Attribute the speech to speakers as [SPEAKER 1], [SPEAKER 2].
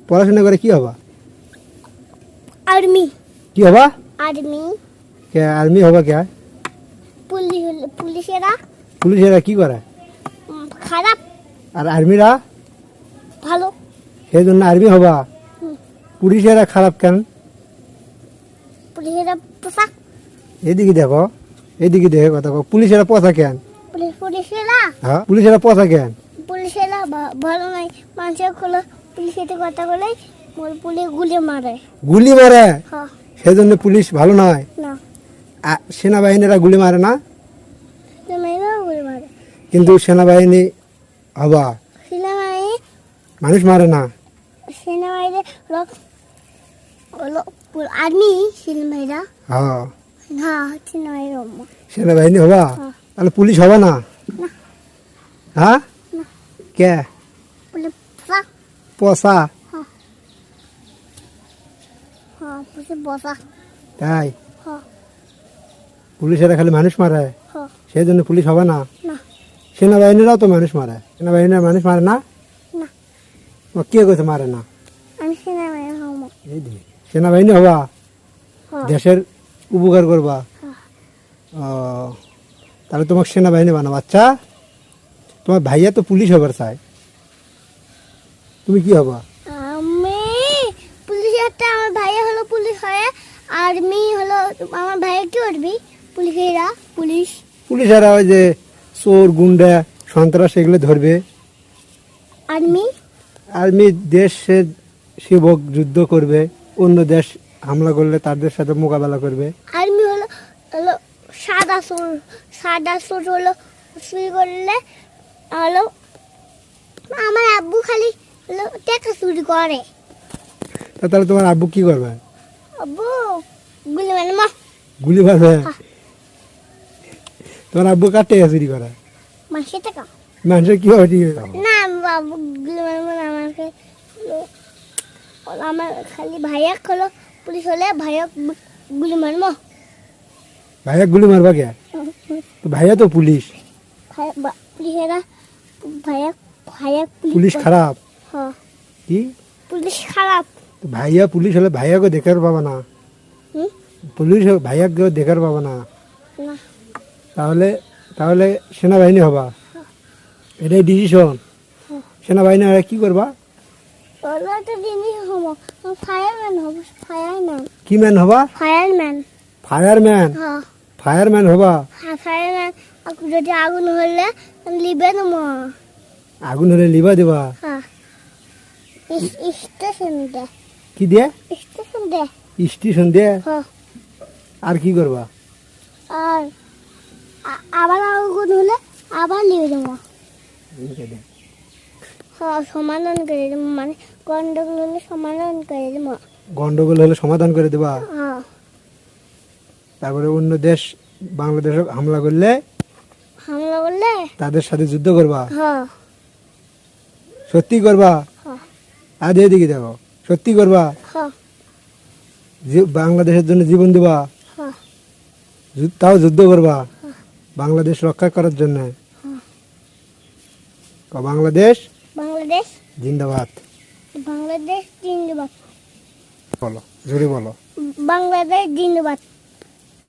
[SPEAKER 1] পড়াশোনা করে কি হবা?
[SPEAKER 2] आर्मी
[SPEAKER 1] কি হবা?
[SPEAKER 2] आर्मी
[SPEAKER 1] কে আর্মি হবা? কে
[SPEAKER 2] पुलिस पुलिसेरा
[SPEAKER 1] পুলিশেরা কি করে?
[SPEAKER 2] খারাপ
[SPEAKER 1] আর আর্মিরা?
[SPEAKER 2] ভালো
[SPEAKER 1] সেই জন্য আর্মি হবা। পুলিশেরা খারাপ কেন?
[SPEAKER 2] পুলিশেরা পোশাক
[SPEAKER 1] এদিকে দেখো, এদিকে দেখে কথা কও। পুলিশেরা পচা কেন?
[SPEAKER 2] পুলিশেরা
[SPEAKER 1] হ্যাঁ, পুলিশেরা পচা কেন?
[SPEAKER 2] পুলিশেরা ভালো নাই মানুষের খোলো পুলিশের কথা বলে পুলিশ গুলি মারে
[SPEAKER 1] গুলি মারে,
[SPEAKER 2] হ্যাঁ
[SPEAKER 1] সেই জন্য পুলিশ ভালো নয়।
[SPEAKER 2] না
[SPEAKER 1] সেনাবাহিনীরা গুলি মারে না,
[SPEAKER 2] মেয়েরা গুলি মারে
[SPEAKER 1] কিন্তু সেনাবাহিনী হবা,
[SPEAKER 2] সেনাবাহিনী
[SPEAKER 1] মানুষ মারে না।
[SPEAKER 2] সেনাবাহিনী হলো আর্মি সেনাবাহিনীরা
[SPEAKER 1] হ্যাঁ,
[SPEAKER 2] হ্যাঁ সেনাবাহিনী
[SPEAKER 1] সেনাবাহিনী হবা, তাহলে পুলিশ হবা না? হ্যাঁ, কে
[SPEAKER 2] পুলিশ
[SPEAKER 1] পচা?
[SPEAKER 2] হ্যাঁ পুলিশ বসা
[SPEAKER 1] তাই
[SPEAKER 2] হ্যাঁ
[SPEAKER 1] পুলিশেরা খালি মানুষ মারে,
[SPEAKER 2] হ্যাঁ
[SPEAKER 1] সেই জন্য পুলিশ হবে না।
[SPEAKER 2] না
[SPEAKER 1] সেনাবাহিনীরাও তো মানুষ মারে, সেনাবাহিনীরা মানুষ মারে না?
[SPEAKER 2] না
[SPEAKER 1] ও কে কইতে মারে না?
[SPEAKER 2] আমি সেনাবাহিনী হবো
[SPEAKER 1] এই যে সেনাবাহিনী হবা,
[SPEAKER 2] হ্যাঁ
[SPEAKER 1] দেশের উপকার করবা।
[SPEAKER 2] হ্যাঁ।
[SPEAKER 1] ও, তাহলে তোমাকে সেনাবাহিনী বানাবো। আচ্ছা, তোমার ভাইয়া তো পুলিশ হবার চাই, তুমি কি হবা?
[SPEAKER 2] আমি পুলিশ একটা আমার ভাইয়া হলো পুলিশ হয় আর্মি হলো আমার ভাইয়া কি করবি পুলিশেরা পুলিশ
[SPEAKER 1] পুলিশেরা ওই যে চোর গুন্ডা সন্ত্রাস এগুলো ধরবে।
[SPEAKER 2] আর্মি
[SPEAKER 1] আর্মি দেশের সেবক, যুদ্ধ করবে, অন্য দেশ হামলা করলে তাদের সাথে মোকাবেলা করবে।
[SPEAKER 2] আর্মি হলো হলো সাদা চোর হলো চুরি করলে হলো আমার আব্বু খালি হলো টাকা চুরি করে
[SPEAKER 1] তাহলে তোমার আব্বু কি করবে?
[SPEAKER 2] আব্বু গুলি মানে মা
[SPEAKER 1] গুলি মারবে?
[SPEAKER 2] হ্যাঁ।
[SPEAKER 1] তোমার আব্বু কার টাকা চুরি করে?
[SPEAKER 2] মাসে টাকা
[SPEAKER 1] মানুষের কিভাবে ঠিক আছে?
[SPEAKER 2] না আব্বু গুলি মানে আমাকে আমার খালি ভাইয়া হলো পুলিশ হলে ভাইয়া গুলি মারবো
[SPEAKER 1] ভাইয়া গুলি মারবা কে? তো ভাইয়া তো পুলিশ।
[SPEAKER 2] পুলিশেরা ভাইয়া ভাইয়া
[SPEAKER 1] পুলিশ খারাপ?
[SPEAKER 2] হ্যাঁ
[SPEAKER 1] কি
[SPEAKER 2] পুলিশ খারাপ
[SPEAKER 1] তো ভাইয়া পুলিশ হলে ভাইয়াকে দেখার পাবা না?
[SPEAKER 2] হুম?
[SPEAKER 1] পুলিশ ভাইয়াকে দেখার পাবা না,
[SPEAKER 2] না
[SPEAKER 1] তাহলে তাহলে সেনাবাহিনী হবা, এটাই ডিসিশন। সেনাবাহিনী হলে কি করবা?
[SPEAKER 2] ওরা একটা জিনিস হবো ফায়ারম্যান হবো ফায়ারম্যান
[SPEAKER 1] কি ম্যান হবা?
[SPEAKER 2] Fireman
[SPEAKER 1] fireman?
[SPEAKER 2] হ্যাঁ
[SPEAKER 1] ফায়ারম্যান হবা?
[SPEAKER 2] ফায়ারম্যান যদি আগুন হলে লিবে নেবো
[SPEAKER 1] আগুন হলে লিবা দেবা?
[SPEAKER 2] হ্যাঁ স্টেশন দে
[SPEAKER 1] কি দিয়ে?
[SPEAKER 2] স্টেশন দে
[SPEAKER 1] স্টেশন দিয়ে?
[SPEAKER 2] হ্যাঁ
[SPEAKER 1] আর কি করবা?
[SPEAKER 2] আর আবার আগুন হলে আবার লিবে দেবো হ্যাঁ সমাধান করে দেবো মানে গন্ডগোল হলে সমাধান করে দেবো
[SPEAKER 1] গন্ডগোল হলে সমাধান করে দেবা?
[SPEAKER 2] হ্যাঁ
[SPEAKER 1] তারপরে অন্য দেশ বাংলাদেশে হামলা করলে
[SPEAKER 2] হামলা করলে
[SPEAKER 1] তাদের সাথে যুদ্ধ করবা?
[SPEAKER 2] হ্যাঁ
[SPEAKER 1] সত্যি করবা?
[SPEAKER 2] হ্যাঁ
[SPEAKER 1] আজ এদিকে দেখো, সত্যি করবা?
[SPEAKER 2] হ্যাঁ
[SPEAKER 1] বাংলাদেশের জন্য জীবন দিবা?
[SPEAKER 2] হ্যাঁ
[SPEAKER 1] তাও যুদ্ধ করবা বাংলাদেশ রক্ষা করার জন্য? বাংলাদেশ
[SPEAKER 2] বাংলাদেশ
[SPEAKER 1] জিন্দাবাদ।
[SPEAKER 2] বাংলাদেশ জিন্দাবাদ
[SPEAKER 1] বলো, জোরে বলো।
[SPEAKER 2] বাংলাদেশ জিন্দাবাদ